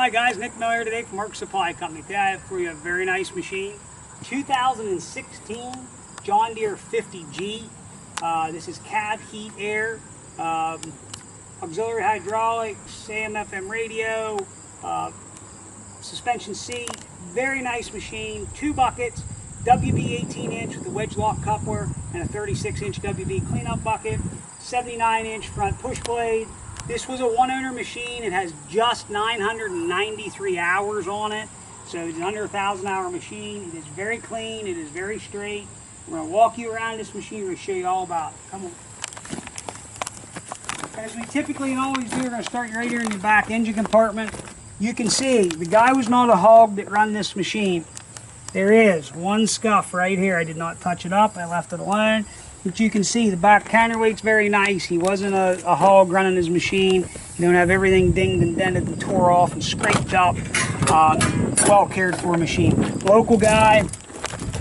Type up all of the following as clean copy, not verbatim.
Hi guys, Nick Miller today from Mark Supply Company. Today I have for you a very nice machine. 2016 John Deere 50G. This is cab heat air, auxiliary hydraulics, AM/FM radio, suspension seat. Very nice machine. 2 buckets, WB 18-inch with a wedge lock coupler and a 36-inch WB cleanup bucket. 79-inch front push blade. This was a one-owner machine. It has just 993 hours on it, so it's under a 1,000-hour machine. It is very clean. It is very straight. We're going to walk you around this machine. We're going to show you all about it. Come on. As we typically and always do, we're going to start right here in the back engine compartment. You can see the guy was not a hog that run this machine. There is one scuff right here. I did not touch it up. I left it alone. But you can see the back counterweight's very nice. He wasn't a hog running his machine. You don't have everything dinged and dented and tore off and scraped up. Well cared for machine. Local guy,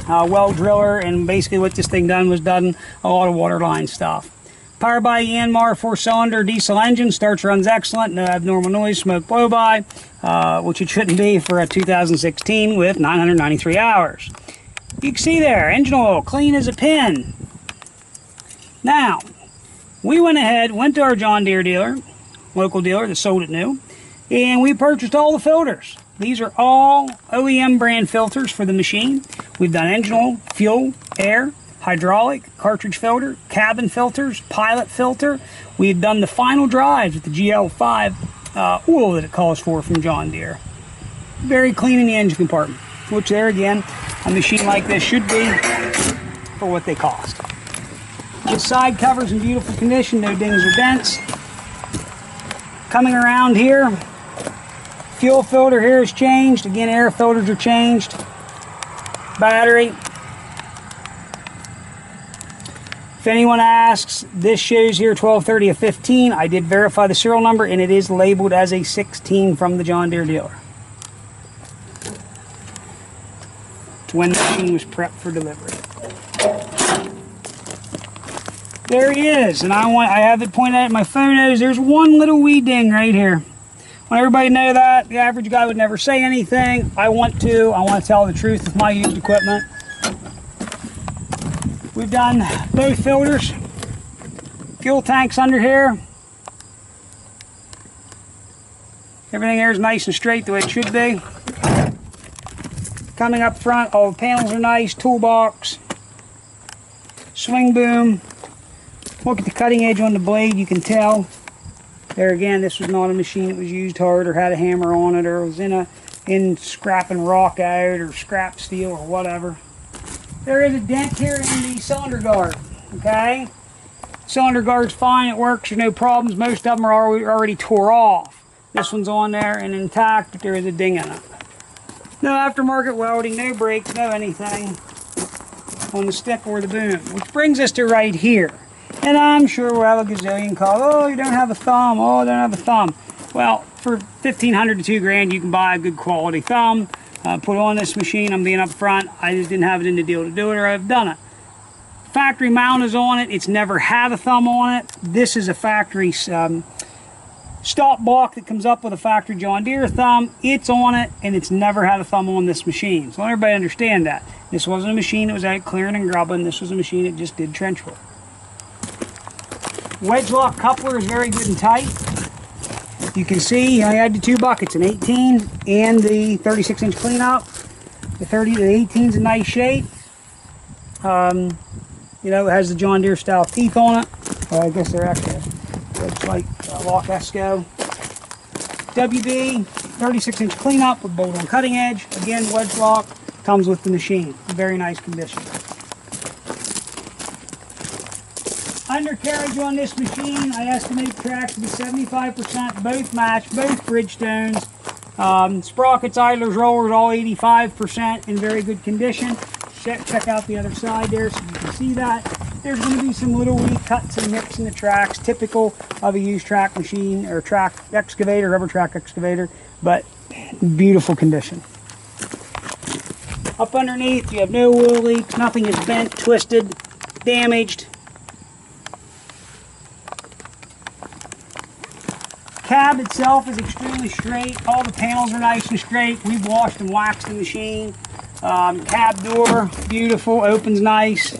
well driller, and basically what this thing done was done a lot of waterline stuff. Powered by Yanmar 4-cylinder diesel engine. Starts, runs excellent. No abnormal noise, smoke blow-by, which it shouldn't be for a 2016 with 993 hours. You can see there, engine oil clean as a pin. Now, we went to our John Deere dealer, local dealer that sold it new, and we purchased all the filters. These are all OEM brand filters for the machine. We've done engine oil, fuel, air, hydraulic, cartridge filter, cabin filters, pilot filter. We've done the final drives with the GL5 oil that it calls for from John Deere. Very clean in the engine compartment, which there again, a machine like this should be for what they cost. The side cover's in beautiful condition, no dings or dents. Coming around here, fuel filter here is changed. Again, air filters are changed. Battery. If anyone asks, this shows here 1230 of 15. I did verify the serial number and it is labeled as a 16 from the John Deere dealer. It's when the machine was prepped for delivery. There he is, and I have it pointed out in my photos. There's one little wee ding right here. I want everybody to know that. The average guy would never say anything. I want to tell the truth with my used equipment. We've done both filters. Fuel tanks under here. Everything here is nice and straight the way it should be. Coming up front, all the panels are nice. Toolbox. Swing boom. Look at the cutting edge on the blade, you can tell. There again, this was not a machine that was used hard or had a hammer on it or was in scrapping rock out or scrap steel or whatever. There is a dent here in the cylinder guard, okay? Cylinder guard's fine, it works, there's no problems. Most of them are already tore off. This one's on there and intact, but there is a ding in it. No aftermarket welding, no brakes, no anything on the stick or the boom. Which brings us to right here. And I'm sure we'll have a gazillion calls. Oh, you don't have a thumb. Oh, I don't have a thumb. Well, for $1,500 to $2,000, you can buy a good quality thumb. Put on this machine. I'm being up front. I just didn't have it in the deal to do it, or I've done it. Factory mount is on it. It's never had a thumb on it. This is a factory stop block that comes up with a factory John Deere thumb. It's on it, and it's never had a thumb on this machine. So let everybody understand that. This wasn't a machine that was out clearing and grubbing. This was a machine that just did trench work. Wedge lock coupler is very good and tight. You can see I had the 2 buckets, an 18 and the 36-inch cleanup. The 18's in nice shape. You know, it has the John Deere style teeth on it. I guess they're actually looks like lock Esco. WB 36-inch cleanup with bolt on cutting edge. Again, wedge lock comes with the machine. Very nice condition. Undercarriage on this machine, I estimate tracks to be 75%, both match, both Bridgestones. Sprockets, idlers, rollers, all 85% in very good condition. Check out the other side there so you can see that. There's going to be some little wee cuts and nips in the tracks, typical of a used track machine or track excavator, rubber track excavator, but beautiful condition. Up underneath, you have no oil leaks, nothing is bent, twisted, damaged. cab itself is extremely straight. All the panels are nice and straight. We've washed and waxed the machine. Cab door, beautiful, opens nice.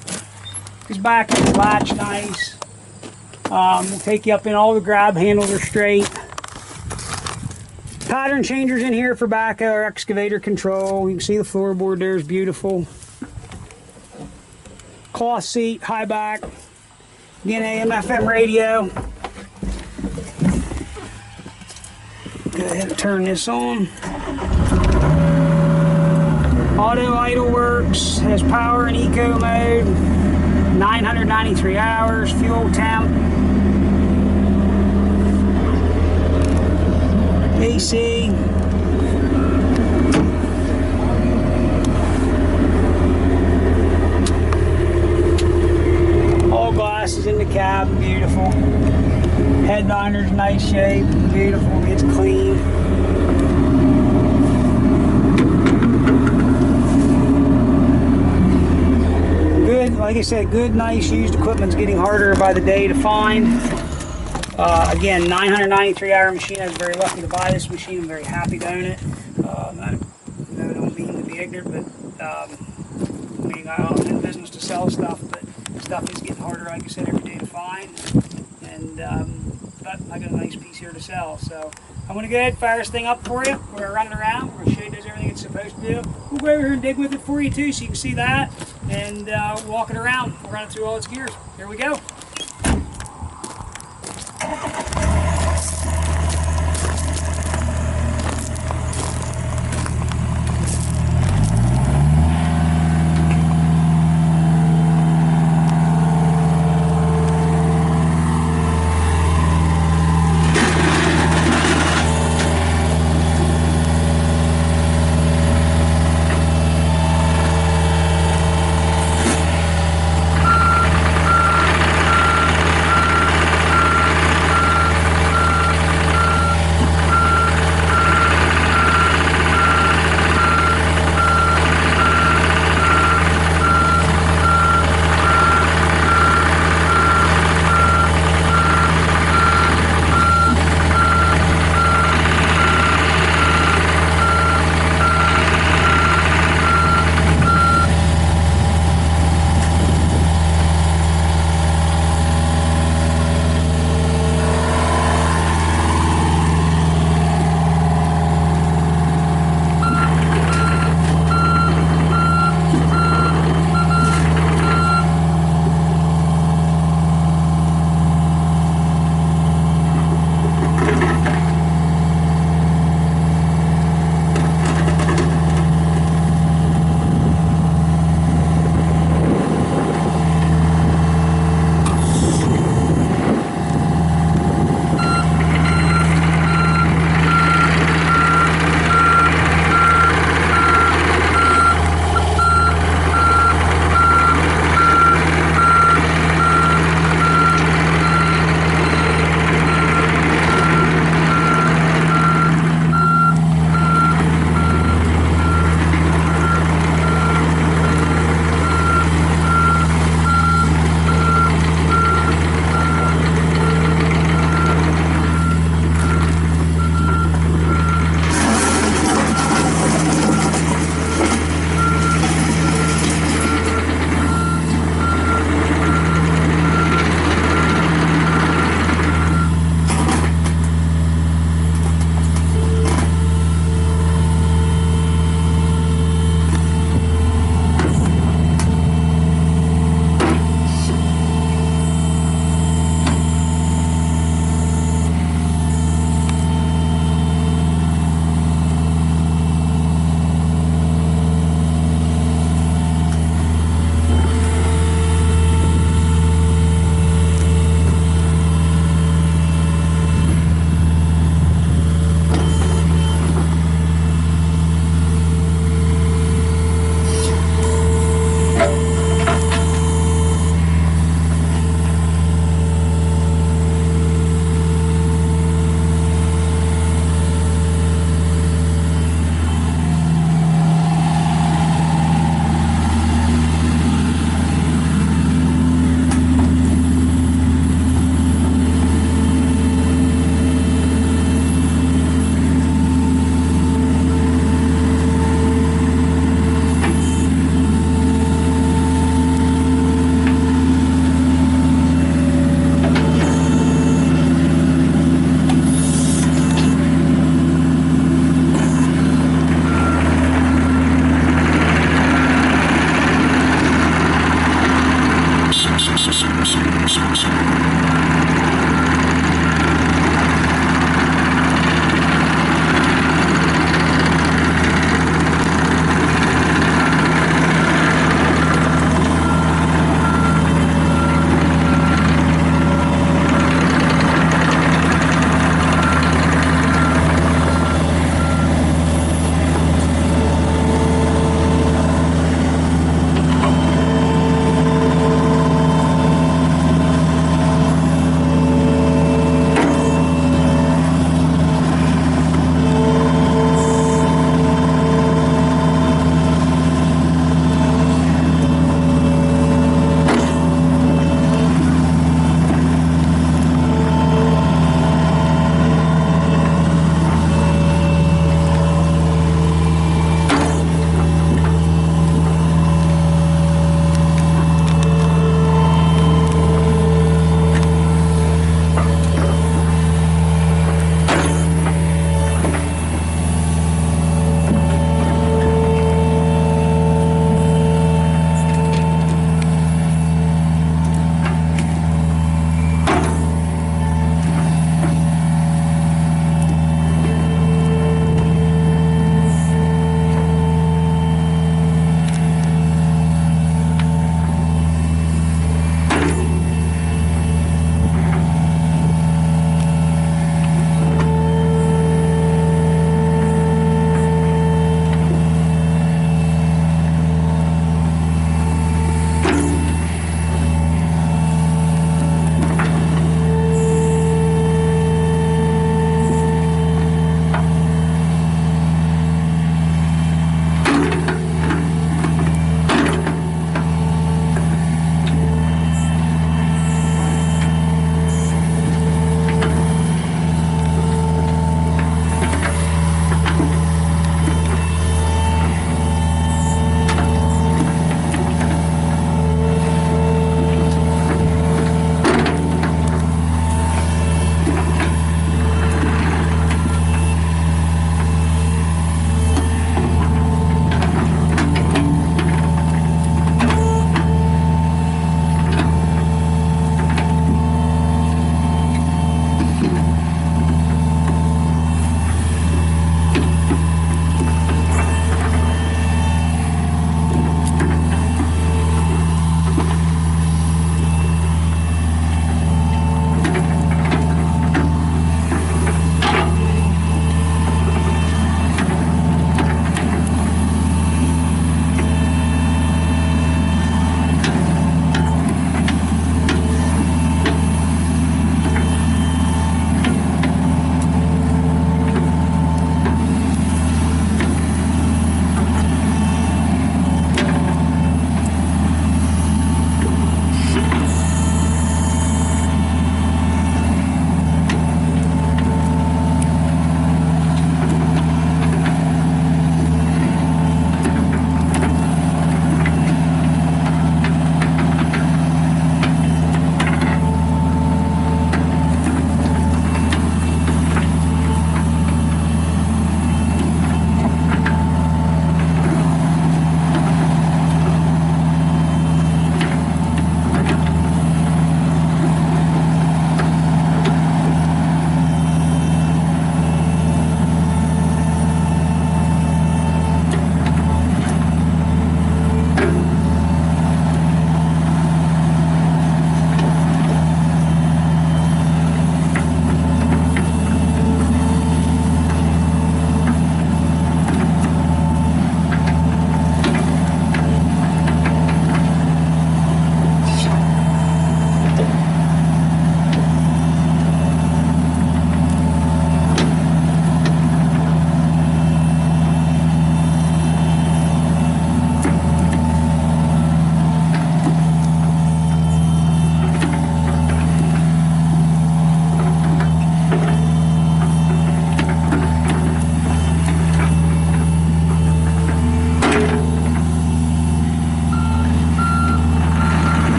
Goes back in the latch nice. We'll take you up in. All the grab handles are straight. Pattern changers in here for backhoe or excavator control. You can see the floorboard there is beautiful. Cloth seat, high back. Again, AM, FM radio. Go ahead and turn this on. Auto idle works, has power and eco mode. 993 hours, fuel temp. AC. All glasses in the cab, beautiful. Headliner's nice shape, beautiful, it's clean. Good, like I said, good, nice used equipment's getting harder by the day to find. Again, 993-hour machine. I was very lucky to buy this machine. I'm very happy to own it. I don't mean to be ignorant, but I mean, I'm in the business to sell stuff, but stuff is getting harder, like I said, every day to find. And but I got a nice piece here to sell. So I'm going to go ahead and fire this thing up for you. We're going to run it around. We're going to show you it does everything it's supposed to do. We'll go over here and dig with it for you too, so you can see that. And walk it around. We'll run it through all its gears. Here we go.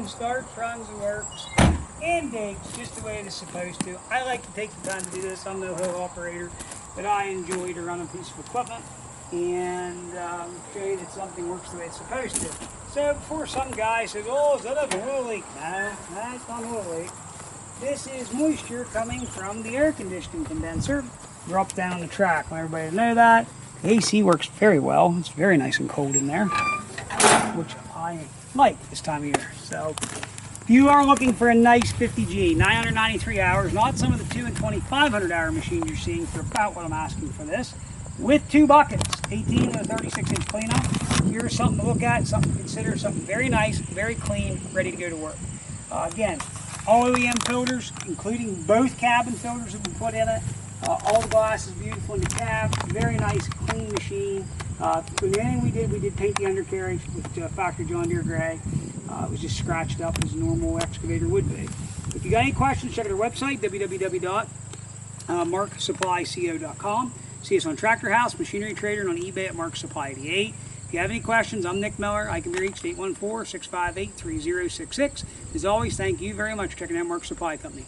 starts, runs, and works, and digs just the way it is supposed to. I like to take the time to do this. I'm no hoe operator, but I enjoy to run a piece of equipment and show you that something works the way it's supposed to. So before some guy says, oh, is that an oil leak? No, it's not an oil leak. This is moisture coming from the air conditioning condenser. We're up down the track. I want everybody to know that. The AC works very well. It's very nice and cold in there, which I like this time of year. So if you are looking for a nice 50G, 993 hours, not some of the 2 and 2,500 hour machines you're seeing for about what I'm asking for this, with 2 buckets, 18 with a 36-inch cleanup, here's something to look at, something to consider, something very nice, very clean, ready to go to work. Again, all OEM filters, including both cabin filters that we put in it. All the glass is beautiful in the cab. Very nice, clean machine. Everything we did paint the undercarriage with factory John Deere gray. It was just scratched up as a normal excavator would be. If you got any questions, check out our website, www.marksupplyco.com. See us on Tractor House, Machinery Trader, and on eBay at MarkSupply88. If you have any questions, I'm Nick Miller. I can be reached at 814-658-3066. As always, thank you very much for checking out Mark Supply Company.